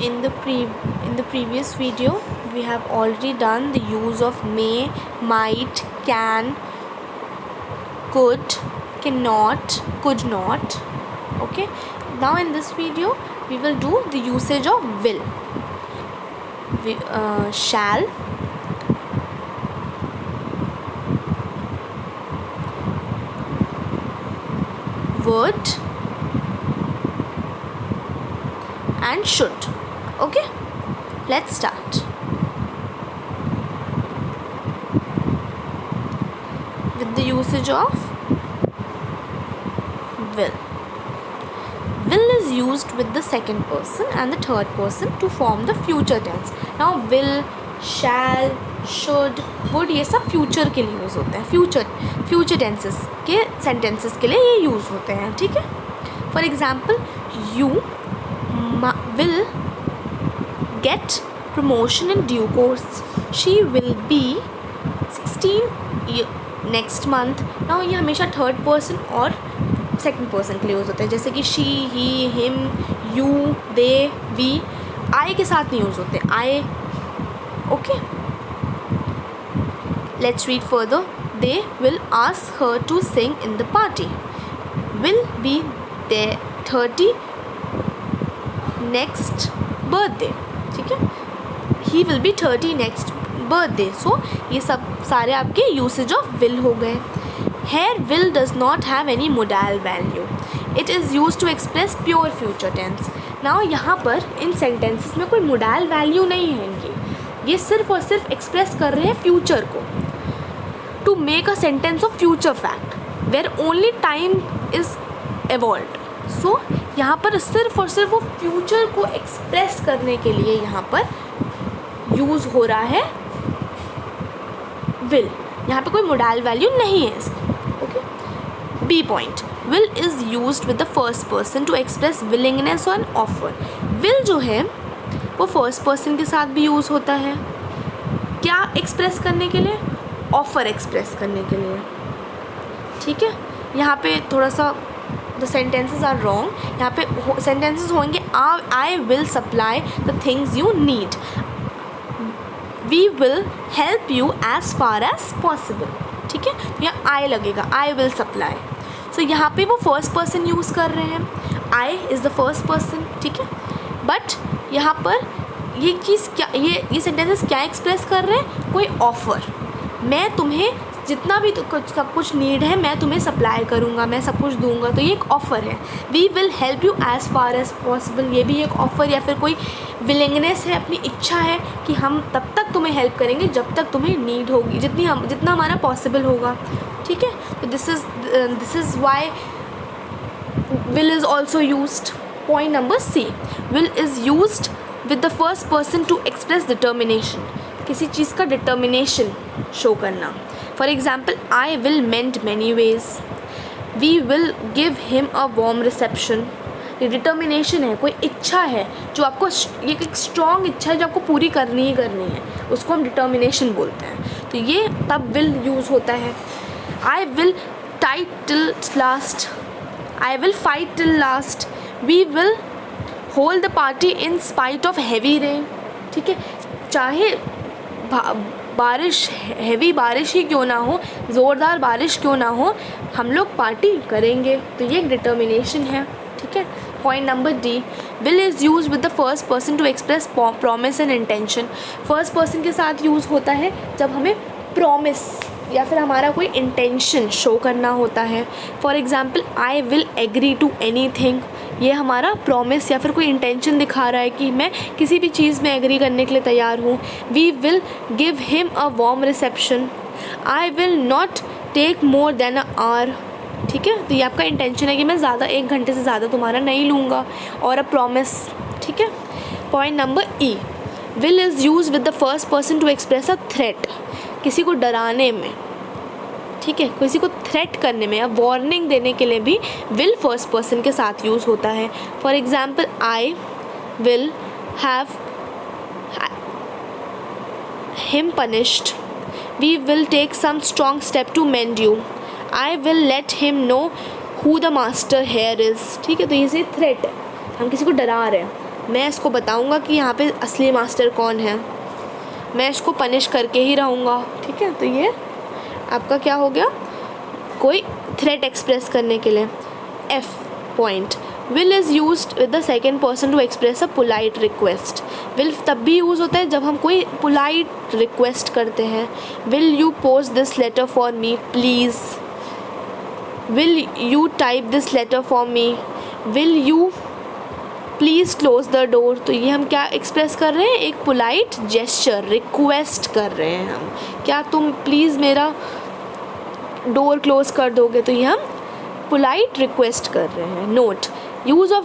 in the previous video we have already done the use of may, might, can, could, cannot, could not. Okay, now in this video we will do the usage of will. Shall, would and should. Okay, let's start with the usage of will. Will is used with the second person and the third person to form the future tense. Now will, shall, should, would ये सब future के लिए use होते हैं, future tenses के sentences के लिए ये यूज़ होते हैं. ठीक है. For example, you will get promotion in due course. She will be 16 next month. Now ये हमेशा थर्ड पर्सन और सेकंड पर्सन के लिए यूज़ होता है, जैसे कि she, he, him, you, they, we. I के साथ नहीं यूज़ होते, I. Okay, let's read further. They will ask her to sing in the party. Will be they 30 next birthday. ठीक है, he will be 30 next birthday. So ये सब सारे आपके यूसेज ऑफ विल हो गए. Here will does not have any modal value. It is use to express pure future tense. Now यहाँ पर इन सेंटेंसेस में कोई मोडाल वैल्यू नहीं है इनकी, ये सिर्फ और सिर्फ एक्सप्रेस कर रहे हैं फ्यूचर को. To make a sentence of future fact where only time is evolved. So यहाँ पर सिर्फ और सिर्फ वो फ्यूचर को एक्सप्रेस करने के लिए यहाँ पर यूज़ हो रहा है विल. यहाँ पे कोई मोडाल वैल्यू नहीं है इसकी. Okay, B point. Will is used with the first person to express willingness on offer. Will जो है वो फर्स्ट पर्सन के साथ भी यूज़ होता है. क्या एक्सप्रेस करने के लिए? ऑफ़र एक्सप्रेस करने के लिए. ठीक है, यहाँ पे थोड़ा सा द सेंटेंसेज आर रॉन्ग. यहाँ पे सेंटेंसेज होंगे I will supply the things you need. We will help you as far as possible. ठीक है, तो यहाँ आई लगेगा, आई विल सप्लाई. सो यहाँ पे वो फर्स्ट पर्सन यूज़ कर रहे हैं, I is the first person. ठीक है, बट यहाँ पर ये चीज़ क्या, ये सेंटेंसेस क्या एक्सप्रेस कर रहे हैं? कोई ऑफ़र. मैं तुम्हें जितना भी सब कुछ नीड है मैं तुम्हें सप्लाई करूँगा, मैं सब कुछ दूंगा. तो ये एक ऑफ़र है. We will help you as far as possible, ये भी एक ऑफ़र या फिर कोई विलिंगनेस है, अपनी इच्छा है कि हम तब तक तुम्हें हेल्प करेंगे जब तक तुम्हें नीड होगी, जितना हमारा पॉसिबल होगा. ठीक है, तो this is why will is also used. Point number C. Will is used with the first person to express determination. किसी चीज़ का डिटर्मिनेशन शो करना. For example, I will mend many ways. We will give him a warm reception. ये determination है, कोई इच्छा है जो आपको, ये एक स्ट्रॉन्ग इच्छा है जो आपको पूरी करनी ही करनी है, उसको हम डिटर्मिनेशन बोलते हैं. तो ये तब विल यूज़ होता है. I will tight till last. I will fight till last. We will hold the party in spite of heavy rain. ठीक है, चाहे बारिश, हैवी बारिश ही क्यों ना हो, ज़ोरदार बारिश क्यों ना हो, हम लोग पार्टी करेंगे. तो ये एक डिटर्मिनेशन है. ठीक है. Point number D. Will is use with the first person to express promise and intention. First person के साथ यूज़ होता है जब हमें प्रॉमिस या फिर हमारा कोई इंटेंशन शो करना होता है. For example, I will agree to anything. ये हमारा प्रॉमिस या फिर कोई इंटेंशन दिखा रहा है कि मैं किसी भी चीज़ में एग्री करने के लिए तैयार हूँ. We will give him a warm reception. I will not take more than a hour. ठीक है, तो ये आपका इंटेंशन है कि मैं ज़्यादा 1 घंटे से ज़्यादा तुम्हारा नहीं लूँगा, और अ प्रॉमिस. ठीक है. Point number E. Will is use with the first person to express a threat. किसी को डराने में, ठीक है, किसी को थ्रेट करने में या वार्निंग देने के लिए भी विल फर्स्ट पर्सन के साथ यूज़ होता है. For example, I will have him punished. We will take some strong step to mend you. I will let him know who the master here is. ठीक है, तो ये थ्रेट है, हम किसी को डरा रहे हैं. मैं इसको बताऊंगा कि यहाँ पे असली मास्टर कौन है, मैं इसको पनिश करके ही रहूँगा, ठीक है। तो ये आपका क्या हो गया, कोई थ्रेट एक्सप्रेस करने के लिए। F point, will is used with the second person to express a polite request. Will तब भी यूज़ होता है जब हम कोई पोलाइट रिक्वेस्ट करते हैं। Will you post this letter for me please, will you type this letter for me, will you please close the door. तो ये हम क्या एक्सप्रेस कर रहे हैं, एक पोलाइट जेस्चर, रिक्वेस्ट कर रहे हैं हम, क्या तुम प्लीज़ मेरा डोर क्लोज़ कर दोगे, तो ये हम पोलाइट रिक्वेस्ट कर रहे हैं। Note, use of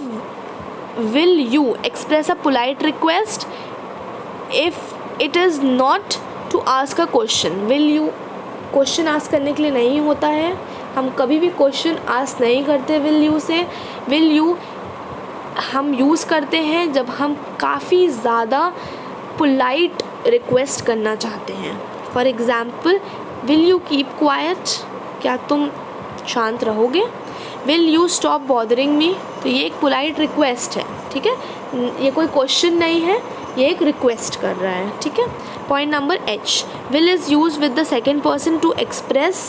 will you express a polite request if it is not to ask a question. Will you question ask करने के लिए नहीं होता है, हम कभी भी क्वेश्चन आस्क नहीं करते विल यू से। विल यू हम यूज़ करते हैं जब हम काफ़ी ज़्यादा पोलाइट रिक्वेस्ट करना चाहते हैं। For example, will you keep quiet, क्या तुम शांत रहोगे। Will you stop bothering me, तो ये एक पोलाइट रिक्वेस्ट है, ठीक है, ये कोई क्वेश्चन नहीं है, ये एक रिक्वेस्ट कर रहा है, ठीक है। Point number H, will is use with the second person to express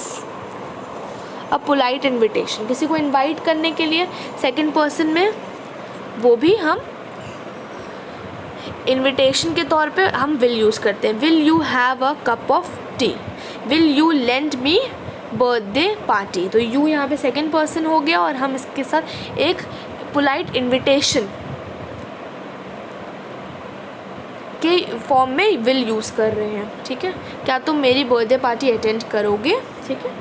a polite invitation. किसी को इन्वाइट करने के लिए सेकेंड पर्सन में, वो भी हम इन्विटेशन के तौर पे हम विल यूज़ करते हैं। Will you have a cup of T, will you lend me birthday party. तो यू यहाँ पे सेकेंड पर्सन हो गया और हम इसके साथ एक पोलाइट इन्विटेशन के फॉर्म में विल यूज़ कर रहे हैं, ठीक है, क्या तुम मेरी बर्थडे पार्टी अटेंड करोगे, ठीक है।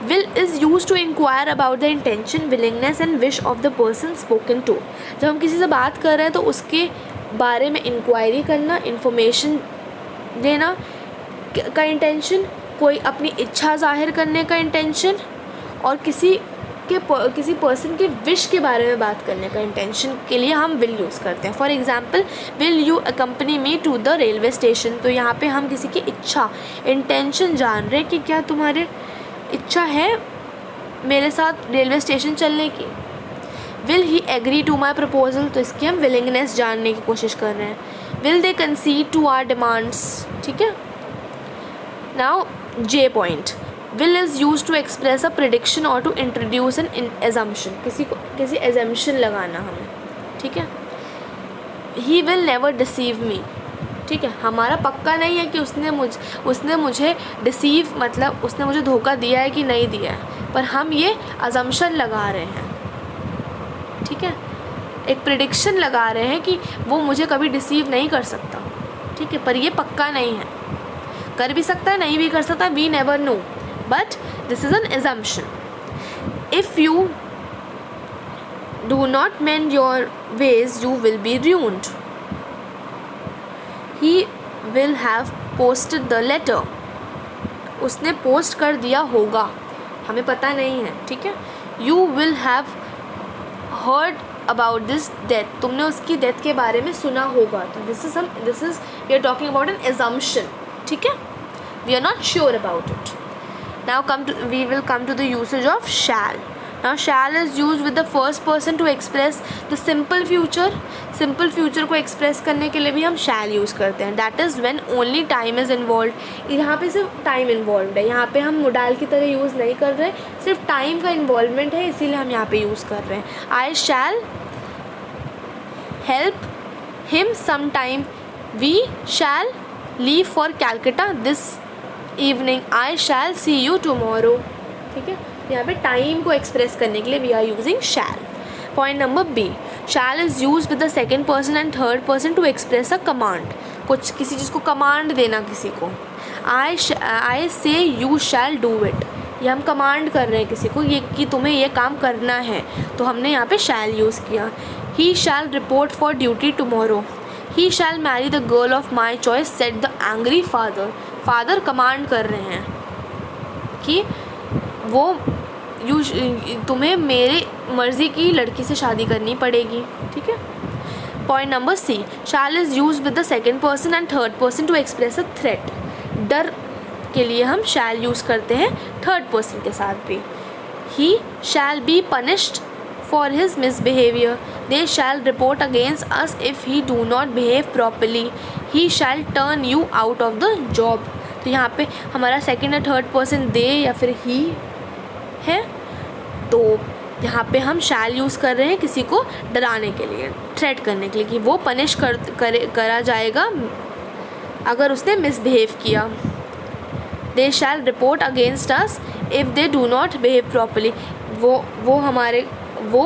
Will is use to inquire about the intention, willingness and wish of the person spoken to. जब हम किसी से बात कर रहे हैं तो उसके बारे में इंक्वायरी करना, इन्फॉर्मेशन देना का इंटेंशन, कोई अपनी इच्छा जाहिर करने का इंटेंशन, और किसी पर्सन के विश के बारे में बात करने का इंटेंशन के लिए हम विल यूज़ करते हैं। For example, will you accompany me to the railway station. तो यहाँ पे हम किसी की इच्छा, इंटेंशन जान रहे हैं कि क्या तुम्हारे इच्छा है मेरे साथ रेलवे स्टेशन चलने की। Will he agree to my proposal, तो इसकी हम विलिंगनेस जानने की कोशिश कर रहे हैं। Will they concede to our demands, ठीक है। Now J point, will is use to express a prediction और टू इंट्रोड्यूस एन एजम्पशन। किसी एजम्पशन लगाना हमें, ठीक है। He will never deceive me, ठीक है, हमारा पक्का नहीं है कि उसने मुझे डिसीव, मतलब उसने मुझे धोखा दिया है कि नहीं दिया है, पर हम ये अजम्पशन लगा रहे हैं, ठीक है, एक प्रिडिक्शन लगा रहे हैं कि वो मुझे कभी डिसीव नहीं कर सकता, ठीक है, पर ये पक्का नहीं है, कर भी सकता है नहीं भी कर सकता, we never know, but this is an assumption. If you do not mend your ways, you will be ruined. He will have posted the letter. उसने पोस्ट कर दिया होगा, हमें पता नहीं है, ठीक है। You will have heard about this death. तुमने उसकी डेथ के बारे में सुना होगा। तो this is we are talking about an assumption, ठीक है, we are not sure about it. Now we will come to the usage of shall. Now shall is used with the first person to express the simple future. Simple future को express करने के लिए भी हम shall use करते हैं. That is when only time is involved. यहाँ पे सिर्फ time involved है, यहाँ पे हम modal की तरह use नहीं कर रहे, सिर्फ time का involvement है, इसीलिए हम यहाँ पे use कर रहे हैं. I shall help him sometime. We shall leave for Calcutta this evening. I shall see you tomorrow. ठीक है, यहाँ पे टाइम को एक्सप्रेस करने के लिए we are using shall. Point number B, shall is use with the second person and third person to express a command. किसी चीज़ को कमांड देना किसी को. आई से यू शैल डू इट, ये हम कमांड कर रहे हैं किसी को ये कि तुम्हें ये काम करना है, तो हमने यहाँ पे शैल यूज़ किया. He shall report for duty tomorrow. He shall marry the girl of my choice said the angry father. Father command कर रहे हैं कि वो तुम्हें मेरे मर्ज़ी की लड़की से शादी करनी पड़ेगी, ठीक है. Point number C, shall is use with the second person and third person to express a threat. डर के लिए हम शैल यूज़ करते हैं थर्ड पर्सन के साथ भी. He shall be punished for his misbehavior. They shall report against us if he do not behave properly. He shall turn you out of the job. तो यहाँ पे हमारा सेकेंड या थर्ड पर्सन दे या फिर ही है, तो यहाँ पे हम शैल यूज़ कर रहे हैं किसी को डराने के लिए, थ्रेट करने के लिए कि वो पनिश करा जाएगा अगर उसने मिसबिहेव किया. They shall report against us if they do not behave properly. वो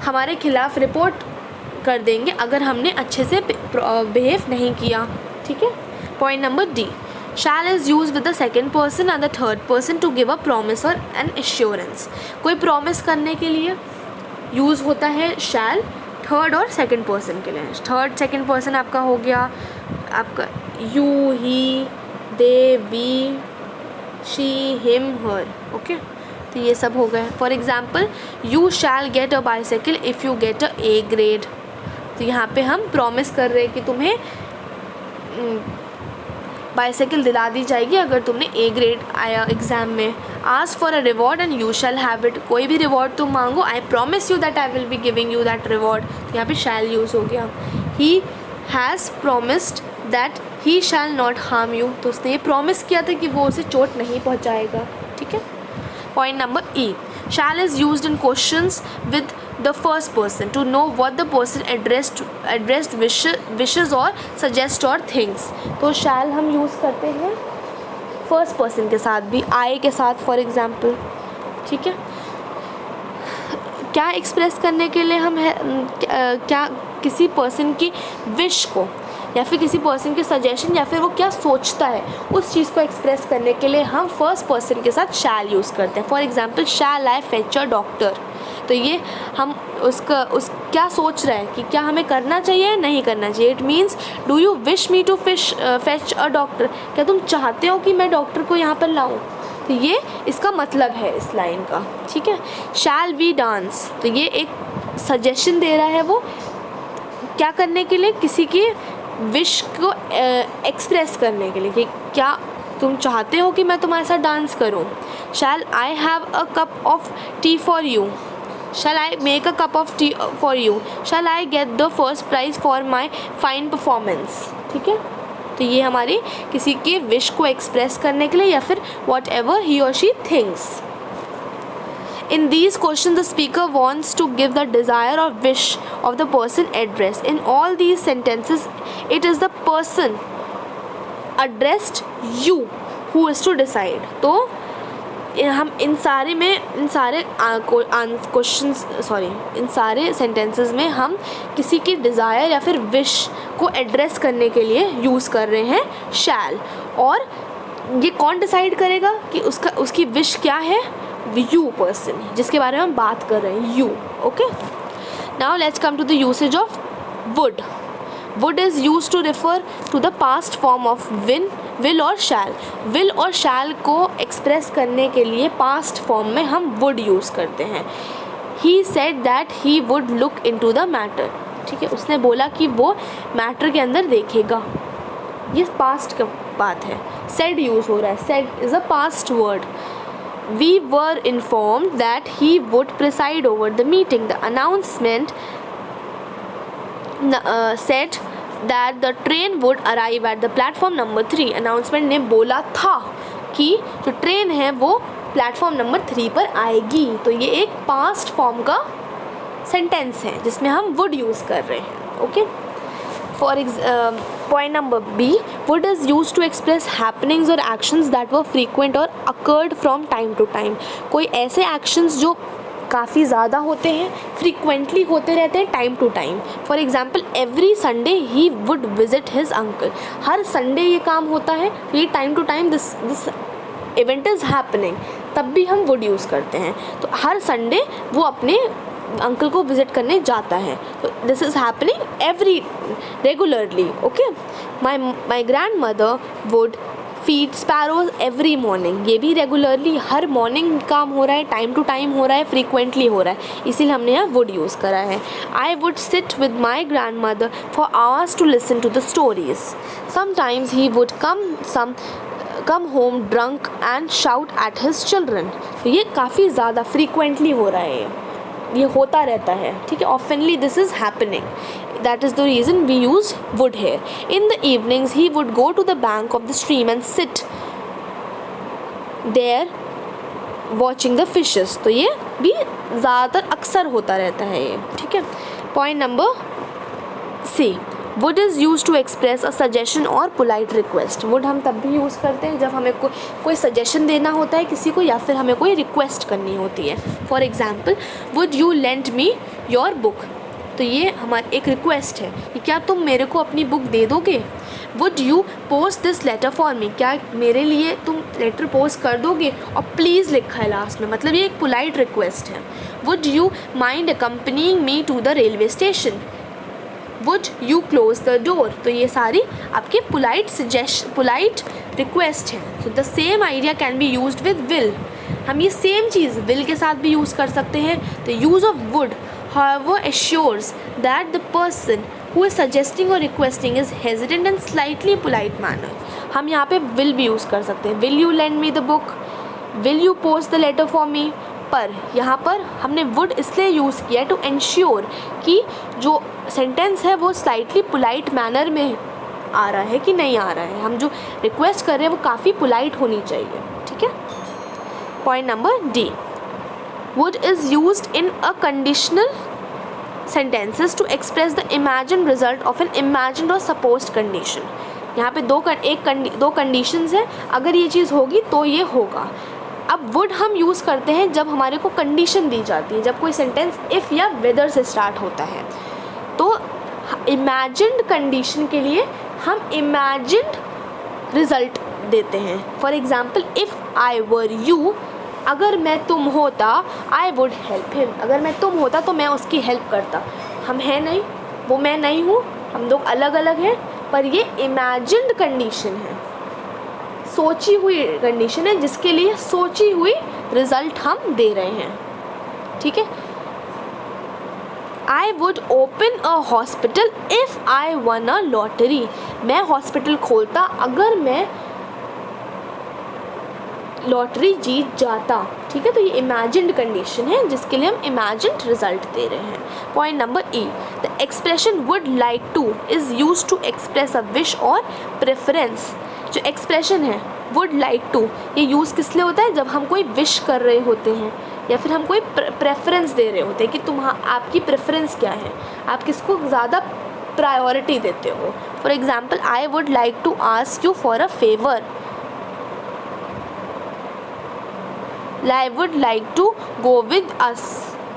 हमारे खिलाफ रिपोर्ट कर देंगे अगर हमने अच्छे से बिहेव नहीं किया. ठीक है. Point number D, shall is used with the second person and the third person to give a promise or an assurance. कोई प्रॉमिस करने के लिए यूज़ होता है shall थर्ड और सेकंड पर्सन के लिए. थर्ड सेकंड पर्सन आपका हो गया आपका you, he, they, we, she, him, her. Okay, तो ये सब हो गए. For example you shall get a bicycle if you get a A grade. तो यहाँ पे हम प्रॉमिस कर रहे हैं कि तुम्हें बाईसाइकिल दिला दी जाएगी अगर तुमने ए ग्रेड आया एग्ज़ाम में. Ask for a reward and you shall have it. कोई भी रिवॉर्ड तुम मांगो, I promise you that I will be giving you that reward. तो यहाँ पे शैल यूज़ हो गया. He has promised that he shall not harm you. तो उसने ये प्रॉमिस किया था कि वो उसे चोट नहीं पहुँचाएगा. ठीक है. Point number E, shall is used in questions with the first person to know what the person addressed wishes और सजेस्ट और थिंग्स. तो शैल हम यूज़ करते हैं फर्स्ट पर्सन के साथ भी, आई के साथ फॉर एग्ज़ाम्पल. ठीक है. क्या एक्सप्रेस करने के लिए हम क्या किसी पर्सन की विश को या फिर किसी पर्सन के सजेशन या फिर वो क्या सोचता है उस चीज़ को एक्सप्रेस करने के लिए हम फर्स्ट पर्सन के साथ शैल यूज़ करते हैं. For example shall I fetch a doctor. तो ये हम क्या सोच रहा है कि क्या हमें करना चाहिए या नहीं करना चाहिए. It means do you wish me to fetch a doctor. क्या तुम चाहते हो कि मैं डॉक्टर को यहाँ पर लाऊँ. तो ये इसका मतलब है इस लाइन का. ठीक है. Shall we dance. तो ये एक सजेशन दे रहा है वो क्या करने के लिए, किसी की विश को एक्सप्रेस करने के लिए कि क्या तुम चाहते हो कि मैं तुम्हारे साथ डांस करूं. Shall I have a cup of tea for you. Shall I make a cup of tea for you. Shall I get the first prize for my fine performance. ठीक है. तो ये हमारी किसी के विश को एक्सप्रेस करने के लिए या फिर वॉट एवर ही और she thinks. In these questions, the speaker wants to give the desire or wish of the person addressed. In all these sentences, it is the person addressed you who is to decide. तो हम इन सारे sentences में हम किसी की desire या फिर wish को एड्रेस करने के लिए यूज़ कर रहे हैं शैल. और ये कौन डिसाइड करेगा कि उसकी विश क्या है. यू पर्सन जिसके बारे में हम बात कर रहे हैं, you. Okay. Now let's come to the usage of would. Would is use to refer to the past form of will और शैल. विल और शैल को एक्सप्रेस करने के लिए पास्ट फॉर्म में हम वुड यूज़ करते हैं. He said that he would look into the matter. ठीक है. उसने बोला कि वो मैटर के अंदर देखेगा. ये पास्ट का बात है. सेड यूज़ हो रहा है. Said is a past word. We were informed that he would preside over the meeting. The announcement said that the train would arrive at the platform number 3. announcement ने बोला था कि जो ट्रेन है वो प्लेटफॉर्म नंबर 3 पर आएगी. तो ये एक पास्ट फॉर्म का सेंटेंस है जिसमें हम वुड यूज़ कर रहे हैं. Okay. For point number B, would is use to express happenings और एक्शंस दैट वर फ्रीक्वेंट और occurred from time to time. कोई ऐसे एक्शंस जो काफ़ी ज़्यादा होते हैं, फ्रीक्वेंटली होते रहते हैं time to time. For example every Sunday he would visit his uncle. हर संडे ये काम होता है. ये time to time this event is happening, तब भी हम वुड यूज़ करते हैं. तो हर संडे वो अपने अंकल को विज़िट करने जाता है. तो this is happening every regularly. Okay. My grand mother would feed sparrows every morning. ये भी रेगुलरली हर मॉर्निंग काम हो रहा है, टाइम टू टाइम हो रहा है, फ्रीक्वेंटली हो रहा है, इसीलिए हमने यहाँ वुड यूज़ करा है. I would sit with my grandmother for hours to listen to the stories. Sometimes he would come home drunk and shout at his children. तो ये काफ़ी ज़्यादा फ्रीक्वेंटली हो रहा है. ये होता रहता है, ठीक है, oftenly this is happening, that is the reason we use would here. In the evenings he would go to the bank of the stream and sit there watching the fishes. तो ये भी ज़्यादातर अक्सर होता रहता है ये, ठीक है. Point number C, would is use to express a suggestion और पोलाइट रिक्वेस्ट. वुड हम तब भी यूज़ करते हैं जब हमें कोई सजेशन देना होता है किसी को, या फिर हमें कोई रिक्वेस्ट करनी होती है. For example, would you lend me your book. तो ये हमारी एक रिक्वेस्ट है कि क्या तुम मेरे को अपनी बुक दे दोगे. Would you post this letter for me, क्या मेरे लिए तुम लेटर पोस्ट कर दोगे, और प्लीज़ लिखा है लास्ट में, मतलब ये एक पोलाइट रिक्वेस्ट है. Would you mind accompanying me to the railway station. Would you close the door. तो ये सारी आपके पोलाइट रिक्वेस्ट हैं. So the same idea can be used with will. हम ये सेम चीज़ विल के साथ भी यूज़ कर सकते हैं. The use of would however assures that the person who is suggesting or requesting is hesitant and slightly polite manner. हम यहाँ पे will भी यूज़ कर सकते हैं. will you lend me the book, will you post the letter for me. पर यहाँ पर हमने would इसलिए यूज़ किया है टू ensure कि जो सेंटेंस है वो स्लाइटली पोलाइट मैनर में आ रहा है कि नहीं आ रहा है. हम जो रिक्वेस्ट कर रहे हैं वो काफ़ी पोलाइट होनी चाहिए, ठीक है. Point number D, would is used in a conditional sentences to express the imagined result of an imagined or supposed condition. यहाँ पे दो कंडीशंस हैं, अगर ये चीज़ होगी तो ये होगा. अब would हम यूज़ करते हैं जब हमारे को कंडीशन दी जाती है, जब कोई सेंटेंस इफ़ या वेदर से स्टार्ट होता है. तो इमेजिन्ड कंडीशन के लिए हम इमेजिन्ड रिजल्ट देते हैं. For example, if I were you, अगर मैं तुम होता, आई वुड हेल्प हिम. अगर मैं तुम होता तो मैं उसकी हेल्प करता. हम हैं नहीं, वो मैं नहीं हूँ, हम लोग अलग अलग हैं, पर ये इमेजिन्ड कंडीशन है, सोची हुई कंडीशन है, जिसके लिए सोची हुई रिज़ल्ट हम दे रहे हैं, ठीक है. I would open a hospital if I one a lottery. मैं हॉस्पिटल खोलता अगर मैं लॉटरी जीत जाता, ठीक है. तो ये इमेजिन्ड कंडीशन है जिसके लिए हम इमेजिन्ड रिजल्ट दे रहे हैं. Point number E, the expression would like to is use to express a wish or preference. जो एक्सप्रेशन है वुड लाइक टू, ये यूज़ किस लिए होता है, जब हम कोई विश कर रहे होते हैं या फिर हम कोई प्रेफरेंस दे रहे होते हैं कि आपकी प्रेफरेंस क्या है, आप किसको ज़्यादा प्रायोरिटी देते हो. For example, I would like to ask you for a favour. I would like to go with us,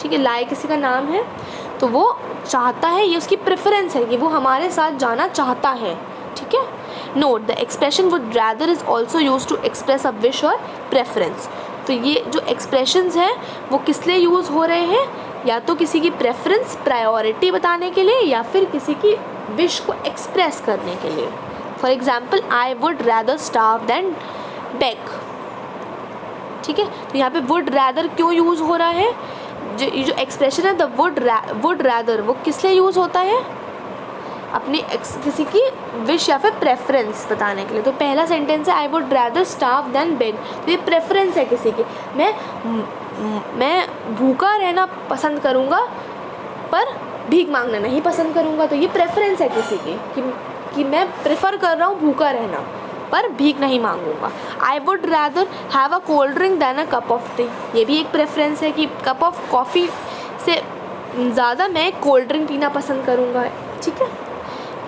ठीक है. लाई किसी का नाम है तो वो चाहता है, ये उसकी प्रेफरेंस है कि वो हमारे साथ जाना चाहता है, ठीक है. Note, the expression would rather is also use to express a wish or preference. तो ये जो एक्सप्रेशंस हैं वो किस लिए यूज़ हो रहे हैं, या तो किसी की प्रेफरेंस प्रायोरिटी बताने के लिए या फिर किसी की विश को एक्सप्रेस करने के लिए. For example, I would rather starve than beg, ठीक है. तो यहाँ पे वुड रैदर क्यों यूज़ हो रहा है, जो एक्सप्रेशन है द वुड रैदर, वो किस लिए यूज़ होता है, अपनी किसी की विश या फिर प्रेफरेंस बताने के लिए. तो पहला सेंटेंस है I would rather starve than beg, तो ये प्रेफरेंस है किसी की. मैं भूखा रहना पसंद करूँगा पर भीख मांगना नहीं पसंद करूँगा. तो ये प्रेफरेंस है किसी की कि मैं प्रेफर कर रहा हूँ भूखा रहना पर भीख नहीं मांगूंगा. I would rather have a cold drink than a cup of tea. ये भी एक प्रेफरेंस है कि कप ऑफ कॉफ़ी से ज़्यादा मैं कोल्ड ड्रिंक पीना पसंद करूँगा, ठीक है.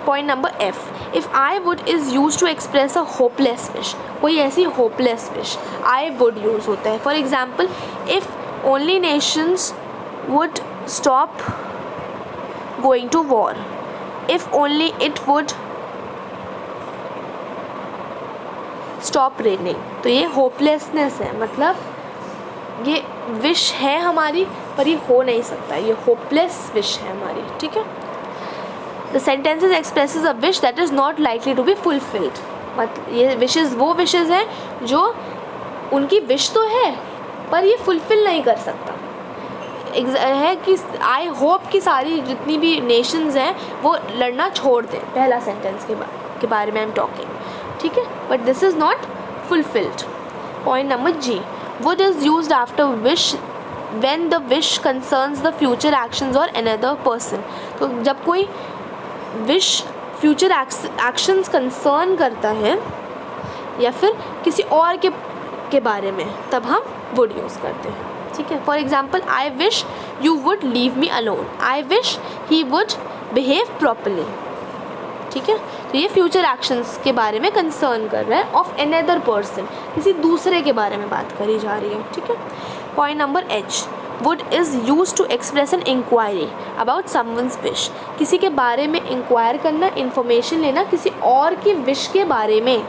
Point number F, if I would is use to express a hopeless wish. कोई ऐसी hopeless wish I would use होता है. For example, if only nations would stop going to war, if only it would stop raining. तो ये hopelessness है, मतलब ये wish है हमारी पर ये हो नहीं सकता, ये होपलेस विश है हमारी, ठीक है. The sentences expresses a wish that is not likely to be fulfilled. मतलब ये विशेज़ वो विशेज़ हैं जो उनकी विश तो है पर ये फुलफ़िल नहीं कर सकता. है कि आई होप कि सारी जितनी भी नेशंस हैं वो लड़ना छोड़ दें, पहला सेंटेंस के बारे में आई एम टॉकिंग, ठीक है. But this is not fulfilled. Point number G, would is used after wish when the wish concerns the future actions or another person. तो जब कोई wish future actions concern करता है या फिर किसी और के बारे में, तब हम would यूज़ करते हैं. ठीक है. For example, I wish you would leave me alone. I wish he would behave properly. ठीक है. तो ये फ्यूचर एक्शंस के बारे में कंसर्न कर रहा है. ऑफ अनदर पर्सन, किसी दूसरे के बारे में बात करी जा रही है. ठीक है. Point number H, would is use to express an inquiry about someone's wish. किसी के बारे में इंक्वायर करना, इंफॉर्मेशन लेना किसी और की विश के बारे में.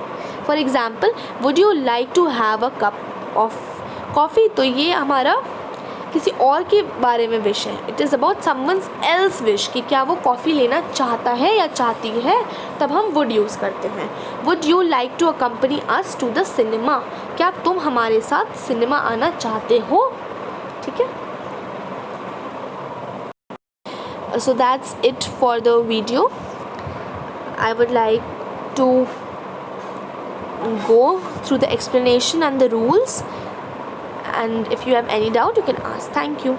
For example, would you like to have a cup of coffee. तो ये हमारा किसी और के बारे में विश है. It is about someone's else wish, कि क्या वो कॉफ़ी लेना चाहता है या चाहती है, तब हम वुड यूज़ करते हैं. Would you like to accompany us to the cinema. क्या तुम हमारे साथ सिनेमा आना चाहते हो. ठीक है. So that's it for the video. I would like to go through the explanation and the rules, and if you have any doubt you can ask. Thank you.